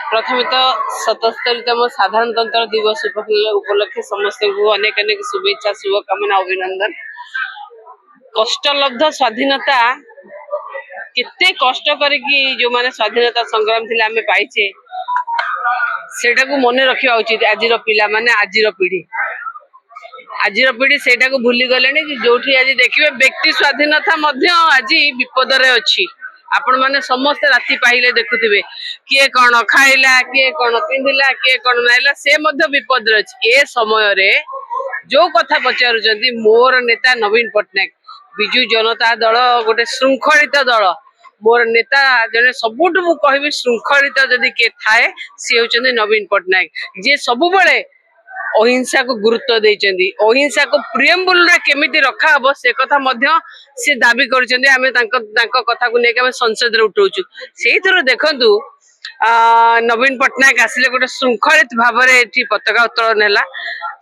प्रथम तो 77तम साधारणतंत्र दिवस उपलक्षे समस्त को अनेक अनेक शुभेच्छा शुभकामना अभिनंदन। कष्टलब्ध स्वाधीनता केते कष्ट करिकी जो माने स्वाधीनता संग्राम थिले आमे पाइछे सेटा को मने रखिया उचित। आजिर पिला माने आजिर पीढ़ी सेटा को भूली गलेनी कि जोठी आज देखिबे व्यक्ति स्वाधीनता मध्य आज विपद रे अछि। आपण माने समस्त राति पाइले देखुथिबे किए कोन खाइला किए कोन पिंधिला किए कोन नाइला से मध्य विपद रे अछि। ए समय रे जो कथा पचारुचंती मोर नेता नवीन पटनायक बिजू जनता दल गोटे श्रृंखलित दल मोर नेता जने सबुठ मु कहबी श्रृंखलित जदि के थाए सी होचंदी नवीन पटनायक जे सबु बेले अहिंसा को गुरुत्व देइचंदी। अहिंसा को प्रियम्बुल रे केमिति रखा हबो से कथा मध्य से दाबी करचंदी। आमे तांको कथा को नेके संसद रे उठौचु सेइथरो देखंतु नवीन पटनायक आसिले गोटे श्रृंखलित भाव रे एठी पताका उत्तोलन हैला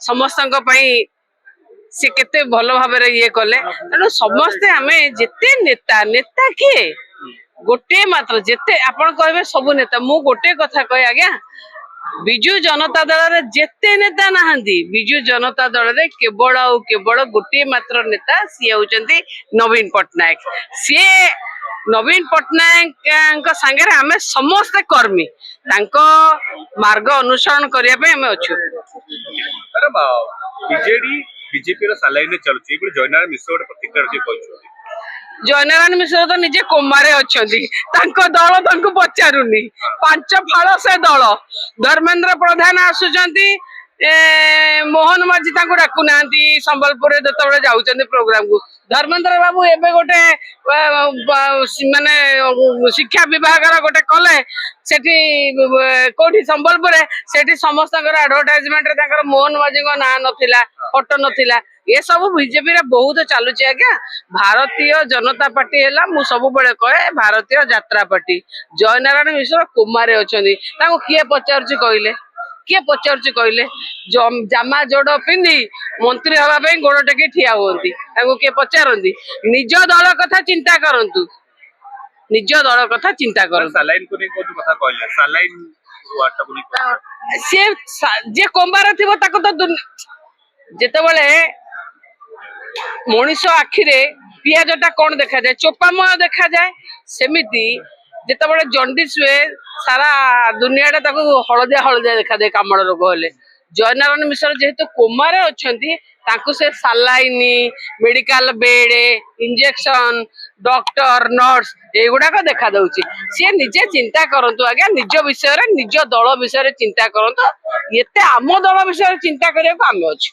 समस्तक पई से केते भल भाव रे ये कले। तेणु समस्ते आमे जेते नेता नेता किए गोटे मात्र जेते आपण कहबे सब नेता मु गोटे कथा कहे आज्ञा बिजू जनता दल रे जेते नेता नहांती बिजू जनता दल रे केवल और केवल गोटे मात्र नेता सी होचंती नवीन पटनायक। सी नवीन पटनायक संगे आमे समस्त कर्मी तांको मार्ग अनुसरण करिया पे आमे अछु। अरे बीजेडी बीजेपी रो सालाइने चलुची एबे जयनारायण मिश्र गोटे प्रतिक्रिया जे कहछथि जयनारायण मिश्र तो निजे कोमारे अच्छी तांको दल तांको पचारुनी पांच फाड़ से दल धर्मेंद्र प्रधान आसुचंती मोहन माझी तांको डाकु नांती संबलपुर जतबे जाउचंती प्रोग्राम को धर्मेंद्र बाबू एबे गोटे माने शिक्षा विभाग रा गोटे कले सेठी कोठी संबलपुर सेठी समस्त एडवर्टाइजमेंट रे तांकर मोहन माझी को ना नथिला फोटो नथिला। ये सब बीजेपी रे बहुत चलुची आज्ञा। भारतीय जनता पार्टी है मु सब बेले कहे भारतीय यात्रा पार्टी जयनारायण मिश्र कुमार अच्छा किए पचारुची कहले किए पचारुची कहले जामा जोड़ पिंधि मंत्री हवा गोड़ टेकी ठिया हुंती किए पचारती निज दल कथा चिंता करंतु निज दल कथा चिंता कर जे कोंबार थी तो जेतेबेले मनीष आखिरे पियाजटा कौन देखा जाए चोपामय देखा जाए सेमिति जेतेबेले जंडिस हुए सारा दुनिया हलदिया हलदिया देखा दे कामड़ रोग हेले जयनारायण मिश्र जेहेतु कोमारे अच्छी तांको से saline medical bed injection doctor nurse एगुड़ाक देखा दउची। सी निजे चिंता करंतु आज्ञा निज विषय निज दल विषय चिंता करंतु एते आम दल विषय चिंता करिया आमे अछि।